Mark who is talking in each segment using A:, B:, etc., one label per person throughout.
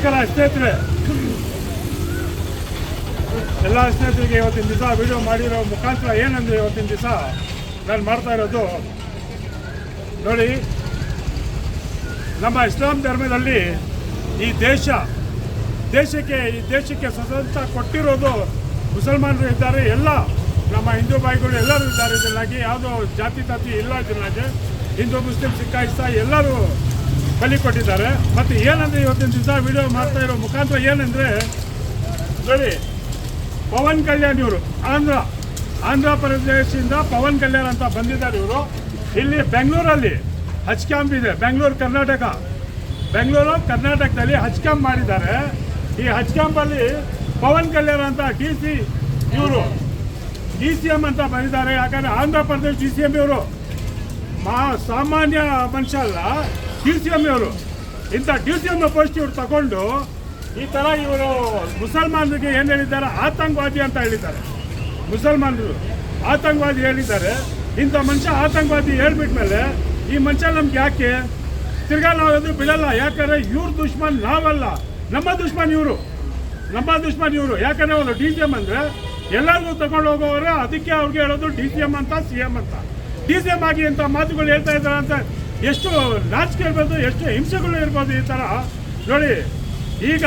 A: ನಮಸ್ಕಾರ ಸ್ನೇಹಿತರೆ, ಎಲ್ಲ ಸ್ನೇಹಿತರಿಗೆ ಇವತ್ತಿನ ದಿವಸ ವಿಡಿಯೋ ಮಾಡಿರೋ ಮುಖಾಂತರ ಏನಂದರೆ ಇವತ್ತಿನ ದಿವಸ ನಾನು ಮಾಡ್ತಾ ಇರೋದು ನೋಡಿ, ನಮ್ಮ ಇಸ್ಲಾಂ ಧರ್ಮದಲ್ಲಿ ಈ ದೇಶಕ್ಕೆ ಸ್ವತಂತ್ರ ಕೊಟ್ಟಿರೋದು ಮುಸಲ್ಮಾನರು ಇದ್ದಾರೆ, ಎಲ್ಲ ನಮ್ಮ ಹಿಂದೂ ಭಾಯಿಗಳು ಎಲ್ಲರೂ ಇದ್ದಾರೆ. ಇದನ್ನಾಗಿ ಯಾವುದೋ ಜಾತಿ ಇಲ್ಲ, ಇದನ್ನಾಗಿ ಹಿಂದೂ ಮುಸ್ಲಿಂ ಸಿಖ್ ಇಸಾಯಿ ಎಲ್ಲರೂ ಬಲಿ ಕೊಟ್ಟಿದ್ದಾರೆ. ಮತ್ತು ಏನಂದರೆ ಇವತ್ತಿನ ದಿವಸ ವಿಡಿಯೋ ಮಾಡ್ತಾ ಇರೋ ಮುಖಾಂತರ ಏನಂದರೆ ನೋಡಿ, ಪವನ್ ಕಲ್ಯಾಣ್ ಇವರು ಆಂಧ್ರ ಪ್ರದೇಶದಿಂದ ಪವನ್ ಕಲ್ಯಾಣ್ ಅಂತ ಬಂದಿದ್ದಾರೆ. ಇವರು ಇಲ್ಲಿ ಬೆಂಗಳೂರಲ್ಲಿ ಹಜ್ ಕ್ಯಾಂಪ್ ಇದೆ, ಬೆಂಗಳೂರು ಕರ್ನಾಟಕದಲ್ಲಿ ಹಜ್ ಕ್ಯಾಂಪ್ ಮಾಡಿದ್ದಾರೆ. ಈ ಹಜ್ ಕ್ಯಾಂಪಲ್ಲಿ ಪವನ್ ಕಲ್ಯಾಣ್ ಅಂತ ಇವರು DCM ಅಂತ ಬಂದಿದ್ದಾರೆ. ಯಾಕಂದರೆ ಆಂಧ್ರ ಪ್ರದೇಶ DCM ಇವರು ಸಾಮಾನ್ಯ ಮನುಷ್ಯ ಅಲ್ಲ, DCM ಇವರು. ಇಂಥ DCM ಪೋಸ್ಟ್ ಇವ್ರು ತಗೊಂಡು ಈ ಥರ ಇವರು ಮುಸಲ್ಮಾನರಿಗೆ ಏನು ಹೇಳಿದ್ದಾರೆ, ಆತಂಕವಾದಿ ಅಂತ ಹೇಳಿದ್ದಾರೆ. ಮುಸಲ್ಮಾನರು ಆತಂಕವಾದಿ ಹೇಳಿದ್ದಾರೆ. ಇಂಥ ಮನುಷ್ಯ ಆತಂಕವಾದಿ ಹೇಳ್ಬಿಟ್ಮೇಲೆ ಈ ಮನುಷ್ಯ ನಮ್ಗೆ ಯಾಕೆ ತಿರ್ಗಾ ನಾವದು ಬಿಡಲ್ಲ. ಯಾಕಂದರೆ ಇವ್ರ ದುಶ್ಮನ್ ನಾವಲ್ಲ, ನಮ್ಮ ದುಶ್ಮನ್ ಇವರು. ಯಾಕಂದರೆ ಅವರು DCM ಅಂದರೆ ಎಲ್ಲರಿಗೂ ತಗೊಂಡು ಹೋಗೋರು, ಅದಕ್ಕೆ ಅವ್ರಿಗೆ ಹೇಳೋದು DCM ಅಂತ CM ಅಂತ. DCM ಆಗಿ ಇಂಥ ಮಾತುಗಳು ಹೇಳ್ತಾ ಇದ್ದಾರೆ ಅಂತ ಎಷ್ಟು ನಾಚಿಕೆ ಇರ್ಬೋದು, ಎಷ್ಟು ಹಿಂಸೆಗಳು ಇರ್ಬೋದು. ಈ ಥರ ನೋಡಿ, ಈಗ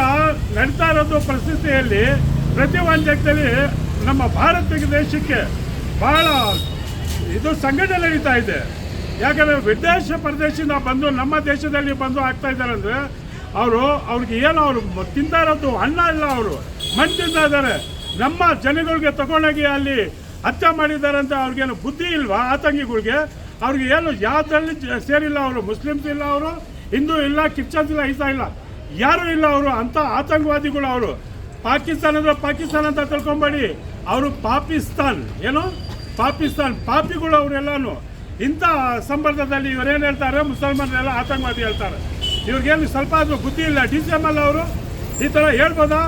A: ನಡೀತಾ ಇರೋದು ಪರಿಸ್ಥಿತಿಯಲ್ಲಿ ಪ್ರತಿ ಒಂದು ಜಾಗದಲ್ಲಿ ನಮ್ಮ ಭಾರತ ದೇಶಕ್ಕೆ ಬಹಳ ಇದು ಸಂಘಟನೆ ನಡೀತಾ ಇದೆ. ಯಾಕಂದರೆ ವಿದೇಶ ಪ್ರದೇಶದಿಂದ ಬಂದು ನಮ್ಮ ದೇಶದಲ್ಲಿ ಬಂದು ಆಗ್ತಾ ಇದ್ದಾರೆ ಅಂದರೆ ಅವ್ರಿಗೆ ಏನು ಅವರು ತಿಂತಾ ಇರೋದು ಅನ್ನ ಇಲ್ಲ, ಅವರು ಮಣ್ಣು ತಿಂತಾ ಇದ್ದಾರೆ. ನಮ್ಮ ಜನಗಳಿಗೆ ತಗೊಂಡೋಗಿ ಅಲ್ಲಿ ಹತ್ಯೆ ಮಾಡಿದ್ದಾರೆ ಅಂತ ಅವ್ರಿಗೇನು ಬುದ್ಧಿ ಇಲ್ವಾ? ಆತಂಕಿಗಳಿಗೆ ಅವ್ರಿಗೆ ಏನು ಯಾವುದ್ರಲ್ಲಿ ಸೇರಿಲ್ಲ. ಅವರು ಮುಸ್ಲಿಮ್ಸ್ ಇಲ್ಲ, ಅವರು ಹಿಂದೂ ಇಲ್ಲ, ಕ್ರಿಶ್ಚಿಯನ್ಸ್ ಇಲ್ಲ, ಈಸಾ ಇಲ್ಲ, ಯಾರೂ ಇಲ್ಲ. ಅವರು ಅಂಥ ಆತಂಕವಾದಿಗಳು. ಅವರು ಪಾಕಿಸ್ತಾನ ಅಂತ ತಿಳ್ಕೊಂಬೇಡಿ, ಅವರು ಪಾಕಿಸ್ತಾನ್ ಪಾಪಿಗಳು ಅವರೆಲ್ಲನೂ. ಇಂಥ ಸಂಬಂಧದಲ್ಲಿ ಇವರೇನು ಹೇಳ್ತಾರೆ, ಮುಸಲ್ಮಾನರೆಲ್ಲ ಆತಂಕವಾದಿ ಹೇಳ್ತಾರೆ. ಇವ್ರಿಗೇನು ಸ್ವಲ್ಪ ಆದರೂ ಬುದ್ಧಿ ಇಲ್ಲ. DCM ಅಲ್ಲ ಅವರು ಈ ಥರ ಹೇಳ್ಬೋದಾ?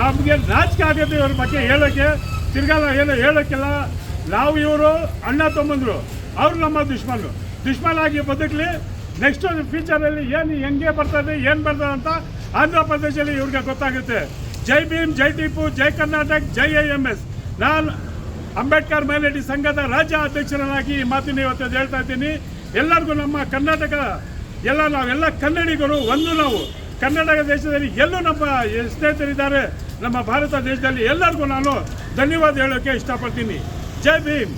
A: ನಮಗೆ ನಾಚಿಕೆ ಆಗುತ್ತೆ ಇವ್ರ ಬಗ್ಗೆ ಹೇಳೋಕ್ಕೆ. ತಿರ್ಗಾಲ ಏನು ಹೇಳೋಕ್ಕಿಲ್ಲ. ನಾವು ಇವರು ಅಣ್ಣ ತಮ್ಮಂದರು, ಅವರು ನಮ್ಮ ದುಶ್ಮನಾಗಿ ಬದುಕಲಿ. ನೆಕ್ಸ್ಟ್ ಫ್ಯೂಚರಲ್ಲಿ ಹೆಂಗೆ ಬರ್ತದೆ ಅಂತ ಆಂಧ್ರ ಪ್ರದೇಶದಲ್ಲಿ ಇವ್ರಿಗೆ ಗೊತ್ತಾಗುತ್ತೆ. ಜೈ ಭೀಮ್, ಜೈ ಟಿಪ್ಪು, ಜೈ ಕರ್ನಾಟಕ, ಜೈ IMS. ನಾನು ಅಂಬೇಡ್ಕರ್ ಮೈನಾರಿಟಿ ಸಂಘದ ರಾಜ್ಯ ಅಧ್ಯಕ್ಷರನ್ನಾಗಿ ಈ ಮಾತಿನ ಇವತ್ತು ಹೇಳ್ತಾ ಇದ್ದೀನಿ. ಎಲ್ಲರಿಗೂ ನಮ್ಮ ಕರ್ನಾಟಕ ನಾವೆಲ್ಲ ಕನ್ನಡಿಗರು ಒಂದು. ನಾವು ಕರ್ನಾಟಕ ದೇಶದಲ್ಲಿ ಎಲ್ಲೂ ನಮ್ಮ ಸ್ನೇಹಿತರಿದ್ದಾರೆ, ನಮ್ಮ ಭಾರತ ದೇಶದಲ್ಲಿ ಎಲ್ಲರಿಗೂ ನಾನು ಧನ್ಯವಾದ ಹೇಳೋಕ್ಕೆ ಇಷ್ಟಪಡ್ತೀನಿ. ಜೈ ಭೀಮ್.